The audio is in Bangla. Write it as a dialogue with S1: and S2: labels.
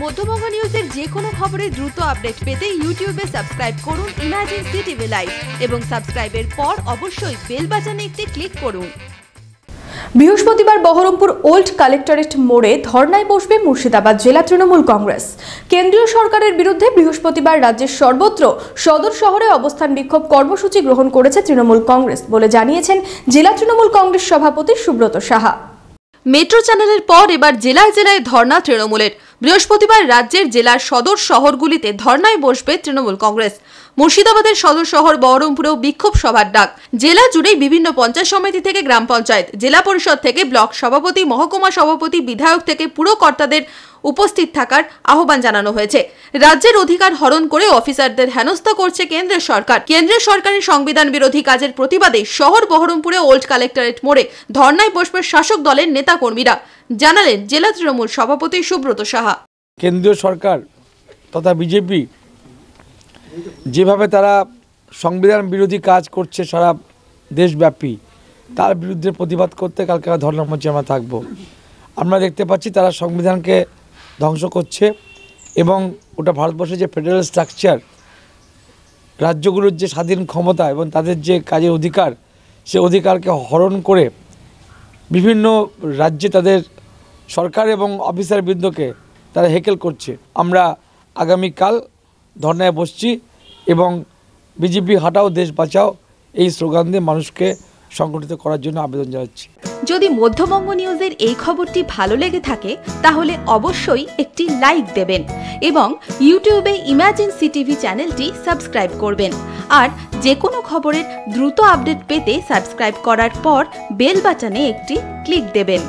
S1: মধ্যবঙ্গ নিউজের যে কোনো খবরের দ্রুত আপডেট পেতে ইউটিউবে সাবস্ক্রাইব করুন ইমার্জেন্সি টিভি লাইভ এবং সাবস্ক্রাইবের পর অবশ্যই বেল বাটনে একটি ক্লিক করুন।
S2: বৃহস্পতিবার বহরমপুর ওল্ড কালেক্টরেট মোড়ে ধর্নায় বসবে মুর্শিদাবাদ জেলা তৃণমূল কংগ্রেস। কেন্দ্রীয় সরকারের বিরুদ্ধে বৃহস্পতিবার রাজ্যের সর্বত্র সদর শহরে অবস্থান বিক্ষোভ কর্মসূচি গ্রহণ করেছে তৃণমূল কংগ্রেস বলে জানিয়েছেন জেলা তৃণমূল কংগ্রেস সভাপতি সুব্রত সাহা।
S1: মেট্রো চ্যানেলের পর এবার জেলায় জেলায় ধর্না তৃণমূলের। বৃহস্পতিবার রাজ্যের জেলার সদর শহরগুলিতে ধর্নায় বসবে তৃণমূল কংগ্রেস। মুর্শিদাবাদের সদর শহর বহরমপুরেও বিক্ষোভ সভার ডাক। জেলা জুড়েই বিভিন্ন পঞ্চায়েত সমিতি থেকে গ্রাম পঞ্চায়েত, জেলা পরিষদ থেকে ব্লক সভাপতি, মহকুমা সভাপতি, বিধায়ক থেকে পুরো কর্তাদের উপস্থিত থাকার আহ্বান জানানো হয়েছে। রাজ্যের অধিকার হরণ করে অফিসারদের হেনস্থা করছে কেন্দ্রের সরকার। কেন্দ্রের সরকারের সংবিধান বিরোধী কাজের প্রতিবাদে শহর বহরমপুরে ওল্ড কালেক্টরেট মোড়ে ধর্নায় বসবে শাসক দলের নেতা কর্মীরা, জানালেন জেলা তৃণমূল সভাপতি সুব্রত সাহা।
S3: কেন্দ্রীয় সরকার তথা বিজেপি যেভাবে তারা সংবিধান বিরোধী কাজ করছে সারা দেশব্যাপী, তার বিরুদ্ধে প্রতিবাদ করতে কালকে ধর্ণা মঞ্চে আমরা থাকবো। আমরা দেখতে পাচ্ছি তারা সংবিধানকে ধ্বংস করছে এবং ওটা ভারতবর্ষের যে ফেডারেল স্ট্রাকচার, রাজ্যগুলোর যে স্বাধীন ক্ষমতা এবং তাদের যে কাজের অধিকার, সে অধিকারকে হরণ করে বিভিন্ন রাজ্যে তাদের সরকার এবং অফিসারবৃন্দকে তারা হেকেল করছে। আমরা আগামীকাল ধর্নায় বসছি এবং বিজেপি হাটাও দেশ বাঁচাও এই স্লোগান দিয়ে মানুষকে সংগঠিত করার জন্য আবেদন জানাচ্ছি।
S1: যদি মধ্যবঙ্গ নিউজের এই খবরটি ভালো লেগে থাকে তাহলে অবশ্যই একটি লাইক দেবেন এবং ইউটিউবে ইমার্জেন্সি টিভি চ্যানেলটি সাবস্ক্রাইব করবেন। আর যে কোনো খবরের দ্রুত আপডেট পেতে সাবস্ক্রাইব করার পর বেল বাটনে একটি ক্লিক দেবেন।